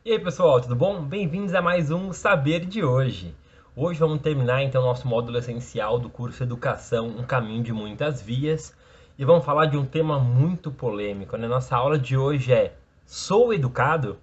E aí pessoal, tudo bom? Bem-vindos a mais um Saber de hoje. Hoje vamos terminar então nosso módulo essencial do curso Educação, um caminho de muitas vias, e vamos falar de um tema muito polêmico, né? Nossa aula de hoje é: sou educado?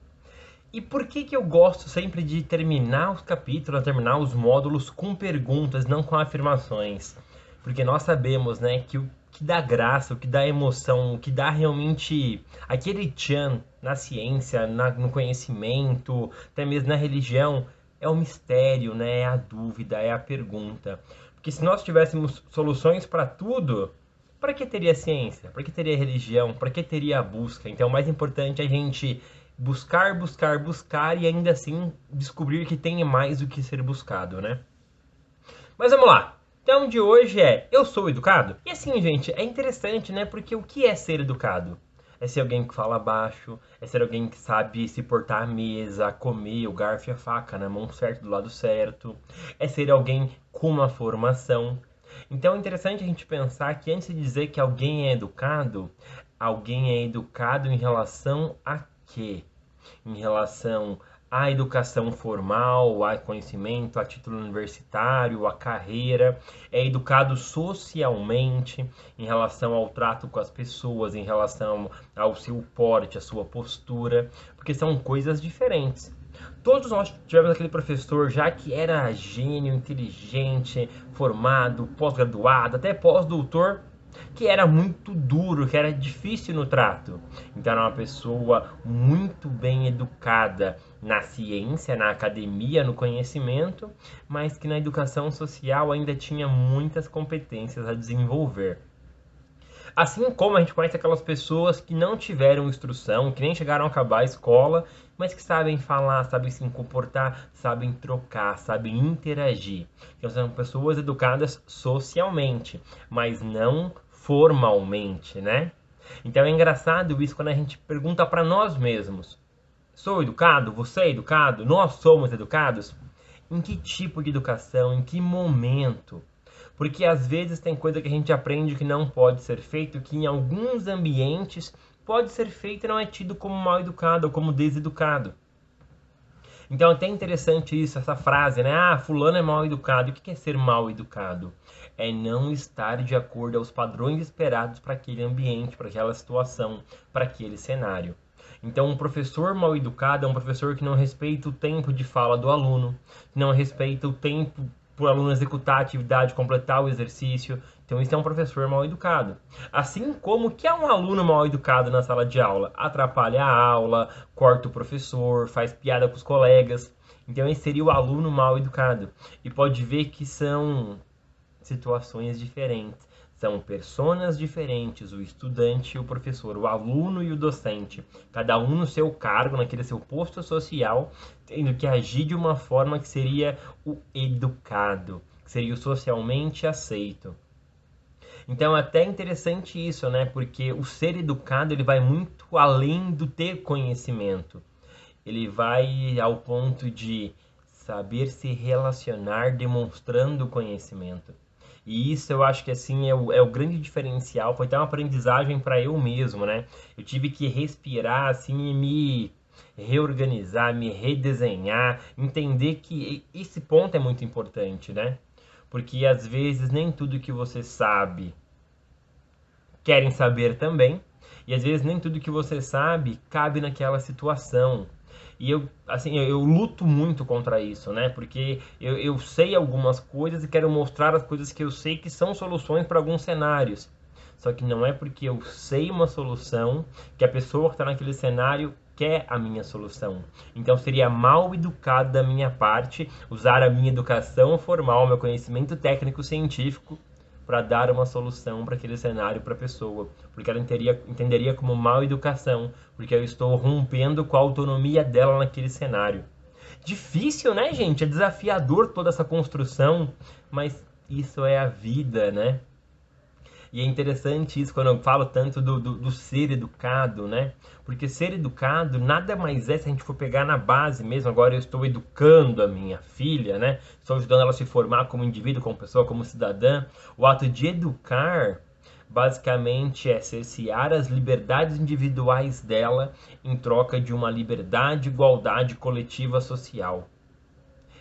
E por que que eu gosto sempre de terminar os capítulos, terminar os módulos com perguntas, não com afirmações? Porque nós sabemos, né, que o que dá graça, o que dá emoção, o que dá realmente aquele tchan na ciência, no conhecimento, até mesmo na religião, é o mistério, né, é a dúvida, é a pergunta. Porque se nós tivéssemos soluções para tudo, para que teria ciência? Para que teria religião? Para que teria a busca? Então, o mais importante é a gente buscar, buscar, buscar e ainda assim descobrir que tem mais do que ser buscado, né? Mas vamos lá. Então, de hoje é: eu sou educado? E assim, gente, é interessante, né? Porque o que é ser educado? É ser alguém que fala baixo, é ser alguém que sabe se portar à mesa, comer o garfo e a faca na mão certa do lado certo, é ser alguém com uma formação. Então é interessante a gente pensar que antes de dizer que alguém é educado em relação a quê? Em relação à educação formal, ao conhecimento, a título universitário, à carreira, é educado socialmente em relação ao trato com as pessoas, em relação ao seu porte, à sua postura, porque são coisas diferentes. Todos nós tivemos aquele professor já que era gênio, inteligente, formado, pós-graduado, até pós-doutor, que era muito duro, que era difícil no trato. Então era uma pessoa muito bem educada na ciência, na academia, no conhecimento, mas que na educação social ainda tinha muitas competências a desenvolver. Assim como a gente conhece aquelas pessoas que não tiveram instrução, que nem chegaram a acabar a escola, mas que sabem falar, sabem se comportar, sabem trocar, sabem interagir. Então são pessoas educadas socialmente, mas não formalmente, né? Então é engraçado isso quando a gente pergunta para nós mesmos: sou educado? Você é educado? Nós somos educados? Em que tipo de educação? Em que momento? Porque às vezes tem coisa que a gente aprende que não pode ser feito, que em alguns ambientes pode ser feito e não é tido como mal educado ou como deseducado. Então é até interessante isso, essa frase, né? Ah, fulano é mal educado. E o que é ser mal educado? É não estar de acordo aos padrões esperados para aquele ambiente, para aquela situação, para aquele cenário. Então, um professor mal educado é um professor que não respeita o tempo de fala do aluno, que não respeita o tempo para o aluno executar a atividade, completar o exercício. Então, isso é um professor mal educado. Assim como que é um aluno mal educado na sala de aula? Atrapalha a aula, corta o professor, faz piada com os colegas. Então, esse seria o aluno mal educado. E pode ver que são situações diferentes. São personas diferentes, o estudante e o professor, o aluno e o docente, cada um no seu cargo, naquele seu posto social, tendo que agir de uma forma que seria o educado, que seria o socialmente aceito. Então é até interessante isso, né? Porque o ser educado ele vai muito além do ter conhecimento. Ele vai ao ponto de saber se relacionar demonstrando conhecimento. E isso eu acho que assim é o grande diferencial, foi até uma aprendizagem para eu mesmo, né? Eu tive que respirar assim e me reorganizar, me redesenhar, entender que esse ponto é muito importante, né? Porque às vezes nem tudo que você sabe querem saber também, e às vezes nem tudo que você sabe cabe naquela situação. E eu, assim, eu luto muito contra isso, né? Porque eu sei algumas coisas e quero mostrar as coisas que eu sei que são soluções para alguns cenários. Só que não é porque eu sei uma solução que a pessoa que está naquele cenário quer a minha solução. Então seria mal educado da minha parte usar a minha educação formal, meu conhecimento técnico científico para dar uma solução para aquele cenário para a pessoa, porque ela entenderia como mal educação, porque eu estou rompendo com a autonomia dela naquele cenário. Difícil, né, gente? É desafiador toda essa construção, mas isso é a vida, né? E é interessante isso quando eu falo tanto do ser educado, né? Porque ser educado nada mais é, se a gente for pegar na base mesmo, agora eu estou educando a minha filha, né? Estou ajudando ela a se formar como indivíduo, como pessoa, como cidadã. O ato de educar basicamente é cercear as liberdades individuais dela em troca de uma liberdade, igualdade coletiva social.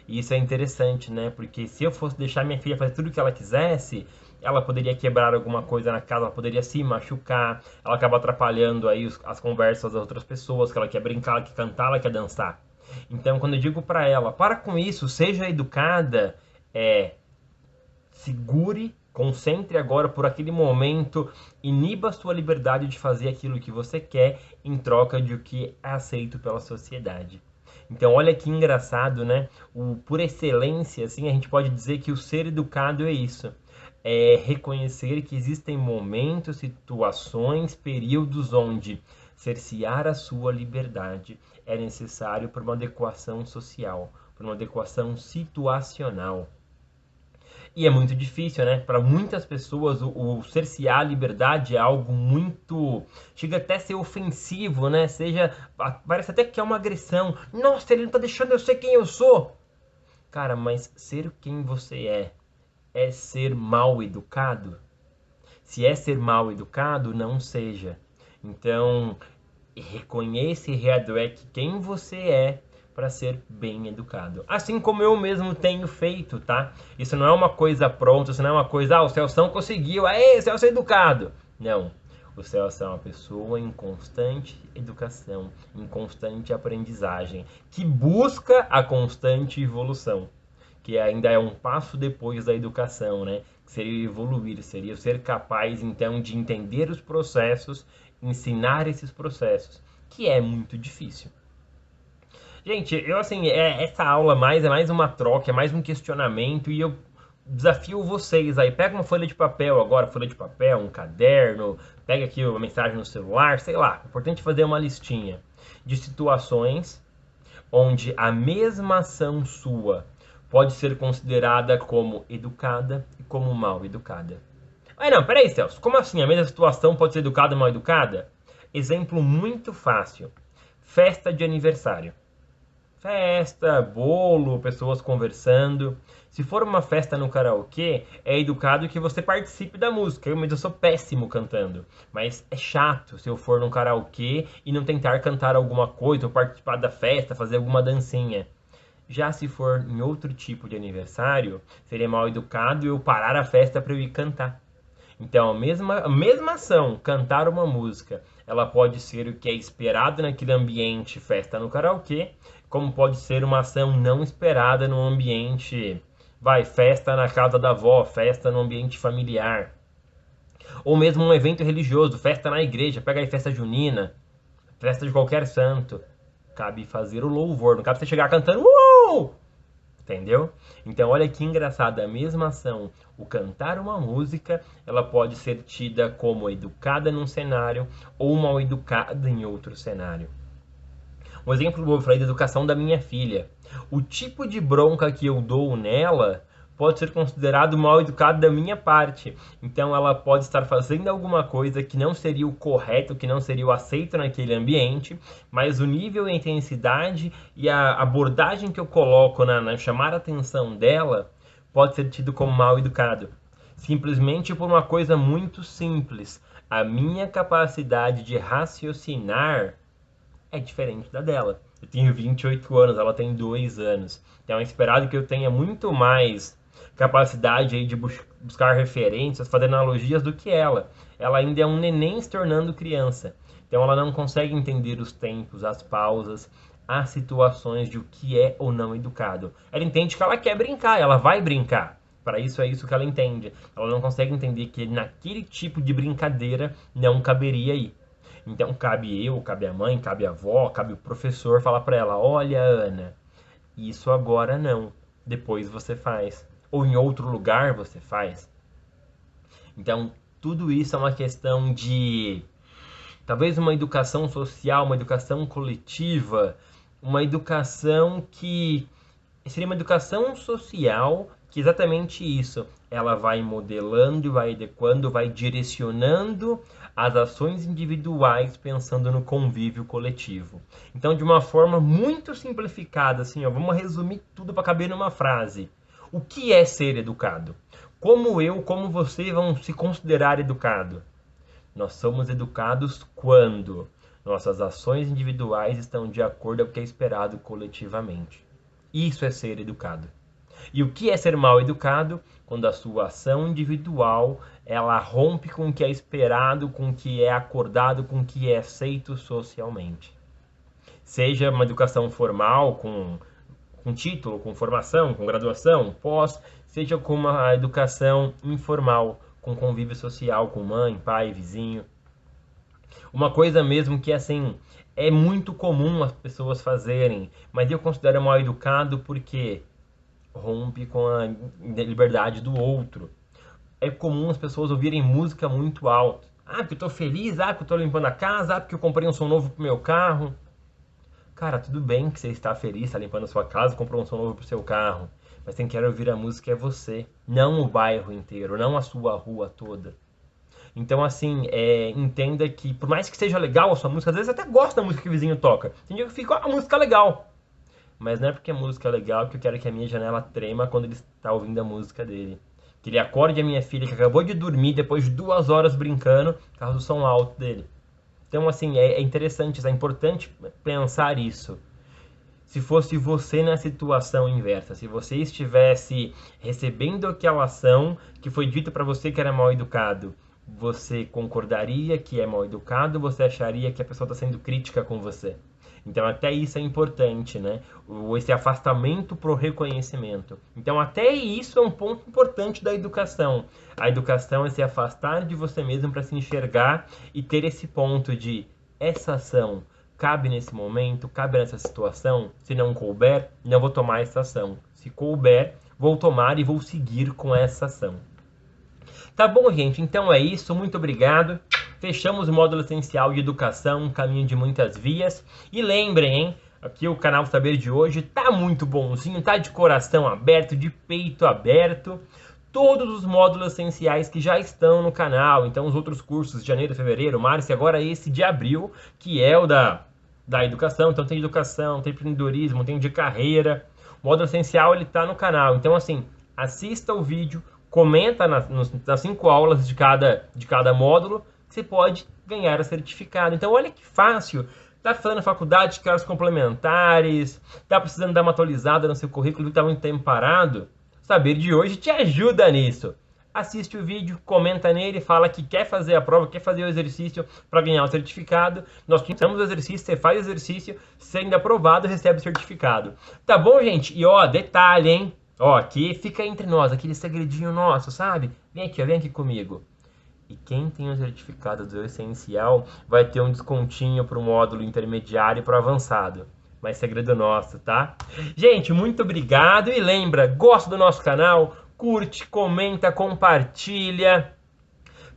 E isso é interessante, né? Porque se eu fosse deixar minha filha fazer tudo o que ela quisesse, ela poderia quebrar alguma coisa na casa, ela poderia se machucar, ela acaba atrapalhando aí as conversas das outras pessoas, que ela quer brincar, ela quer cantar, ela quer dançar. Então, quando eu digo para ela, para com isso, seja educada, segure, concentre agora por aquele momento, iniba a sua liberdade de fazer aquilo que você quer em troca de o que é aceito pela sociedade. Então, olha que engraçado, né? Por excelência, assim, a gente pode dizer que o ser educado é isso. É reconhecer que existem momentos, situações, períodos onde cercear a sua liberdade é necessário para uma adequação social, para uma adequação situacional. E é muito difícil, né? Para muitas pessoas, o cercear a liberdade é algo muito. Chega até a ser ofensivo, né? Parece até que é uma agressão. Nossa, ele não tá deixando eu ser quem eu sou. Cara, mas ser quem você é ser mal educado? Se é ser mal educado, não seja. Então, reconheça e readeque quem você é para ser bem educado. Assim como eu mesmo tenho feito, tá? Isso não é uma coisa pronta, isso não é uma coisa, o Celção conseguiu, aê, Celso é educado. Não. O Celso é uma pessoa em constante educação, em constante aprendizagem, que busca a constante evolução, que ainda é um passo depois da educação, né? Que seria evoluir, seria ser capaz então de entender os processos, ensinar esses processos, que é muito difícil. Gente, eu assim, essa aula é mais uma troca, é mais um questionamento e eu desafio vocês aí, pega uma folha de papel agora, folha de papel, um caderno, pega aqui uma mensagem no celular, sei lá, é importante fazer uma listinha de situações onde a mesma ação sua pode ser considerada como educada e como mal educada. Aí não, peraí, Celso, como assim a mesma situação pode ser educada e mal educada? Exemplo muito fácil, festa de aniversário. Festa, bolo, pessoas conversando. Se for uma festa no karaokê, é educado que você participe da música. Eu sou péssimo cantando. Mas é chato se eu for num karaokê e não tentar cantar alguma coisa, ou participar da festa, fazer alguma dancinha. Já se for em outro tipo de aniversário, seria mal educado eu parar a festa para eu ir cantar. Então, a mesma ação, cantar uma música, ela pode ser o que é esperado naquele ambiente festa no karaokê, como pode ser uma ação não esperada no ambiente, festa na casa da avó, festa no ambiente familiar. Ou mesmo um evento religioso, festa na igreja, pega aí festa junina, festa de qualquer santo. Cabe fazer o louvor, não cabe você chegar cantando, entendeu? Então, olha que engraçado, a mesma ação, o cantar uma música, ela pode ser tida como educada num cenário ou mal educada em outro cenário. Um exemplo, eu falei da educação da minha filha. O tipo de bronca que eu dou nela pode ser considerado mal educado da minha parte. Então ela pode estar fazendo alguma coisa que não seria o correto, que não seria o aceito naquele ambiente, mas o nível, a intensidade e a abordagem que eu coloco na chamar a atenção dela pode ser tido como mal educado. Simplesmente por uma coisa muito simples. A minha capacidade de raciocinar é diferente da dela. Eu tenho 28 anos, ela tem 2 anos. Então é esperado que eu tenha muito mais capacidade aí de buscar referências, fazer analogias do que ela. Ela ainda é um neném se tornando criança. Então ela não consegue entender os tempos, as pausas, as situações de o que é ou não educado. Ela entende que ela quer brincar, ela vai brincar. Para isso é isso que ela entende. Ela não consegue entender que naquele tipo de brincadeira não caberia aí. Então cabe eu, cabe a mãe, cabe a avó, cabe o professor falar para ela: olha, Ana, isso agora não, depois você faz. Ou em outro lugar você faz. Então tudo isso é uma questão de talvez uma educação social, uma educação coletiva, uma educação que seria uma educação social que exatamente isso. Ela vai modelando, vai adequando, vai direcionando as ações individuais pensando no convívio coletivo. Então, de uma forma muito simplificada, assim, ó, vamos resumir tudo para caber numa frase. O que é ser educado? Como eu, como você vão se considerar educado? Nós somos educados quando nossas ações individuais estão de acordo com o que é esperado coletivamente. Isso é ser educado. E o que é ser mal educado? Quando a sua ação individual ela rompe com o que é esperado, com o que é acordado, com o que é aceito socialmente. Seja uma educação formal, com título, com formação, com graduação, pós, seja com uma educação informal, com convívio social, com mãe, pai, vizinho. Uma coisa mesmo que assim é muito comum as pessoas fazerem, mas eu considero mal educado porque rompe com a liberdade do outro. É comum as pessoas ouvirem música muito alta. Ah, porque eu tô feliz, ah, porque eu tô limpando a casa, ah, porque eu comprei um som novo pro meu carro. Cara, tudo bem que você está feliz, está limpando a sua casa, comprou um som novo pro seu carro. Mas quem quer ouvir a música é você, não o bairro inteiro, não a sua rua toda. Então, assim, entenda que, por mais que seja legal a sua música, às vezes até gosta da música que o vizinho toca. Tem dia que fica a música legal. Mas não é porque a música é legal que eu quero que a minha janela trema quando ele está ouvindo a música dele. Que ele acorde a minha filha que acabou de dormir depois de 2 horas brincando por causa do som alto dele. Então, assim, é interessante, é importante pensar isso. Se fosse você na situação inversa, se você estivesse recebendo aquela ação que foi dito para você que era mal educado, você concordaria que é mal educado? Você acharia que a pessoa está sendo crítica com você? Então, até isso é importante, né? Esse afastamento pro reconhecimento. Então, até isso é um ponto importante da educação. A educação é se afastar de você mesmo para se enxergar e ter esse ponto de essa ação cabe nesse momento, cabe nessa situação. Se não couber, não vou tomar essa ação. Se couber, vou tomar e vou seguir com essa ação. Tá bom, gente? Então é isso. Muito obrigado. Fechamos o módulo essencial de educação, um caminho de muitas vias. E lembrem, hein? Aqui o canal Saber de hoje tá muito bonzinho, tá de coração aberto, de peito aberto. Todos os módulos essenciais que já estão no canal. Então os outros cursos de janeiro, fevereiro, março e agora esse de abril, que é o da educação. Então tem educação, tem empreendedorismo, tem de carreira. O módulo essencial ele tá no canal. Então assim, assista o vídeo, comenta nas 5 aulas de cada módulo, que você pode ganhar o certificado. Então olha que fácil. Tá fazendo faculdade, quer horas complementares, tá precisando dar uma atualizada no seu currículo que tá muito tempo parado? Saber de hoje te ajuda nisso. Assiste o vídeo, comenta nele, fala que quer fazer a prova, quer fazer o exercício para ganhar o certificado. Nós temos o exercício, você faz o exercício, sendo aprovado, recebe o certificado. Tá bom, gente? E ó, detalhe, hein? Ó, aqui fica entre nós, aquele segredinho nosso, sabe? Vem aqui comigo. E quem tem o certificado do essencial vai ter um descontinho para o módulo intermediário e para o avançado. Mas segredo nosso, tá? Gente, muito obrigado. E lembra, gosta do nosso canal? Curte, comenta, compartilha.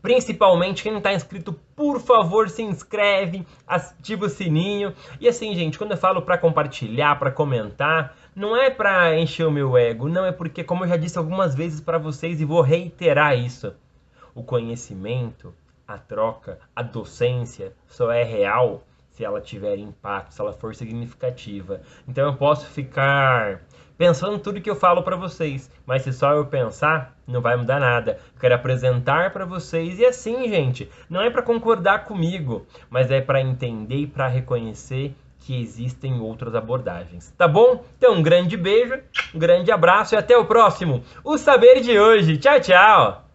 Principalmente quem não está inscrito, por favor, se inscreve, ativa o sininho. E assim, gente, quando eu falo para compartilhar, para comentar, não é para encher o meu ego, não, é porque, como eu já disse algumas vezes para vocês e vou reiterar isso, o conhecimento, a troca, a docência só é real se ela tiver impacto, se ela for significativa. Então eu posso ficar pensando tudo que eu falo para vocês, mas se só eu pensar, não vai mudar nada. Eu quero apresentar para vocês e assim, gente, não é para concordar comigo, mas é para entender e para reconhecer que existem outras abordagens. Tá bom? Então um grande beijo, um grande abraço e até o próximo. O Saber de hoje. Tchau, tchau!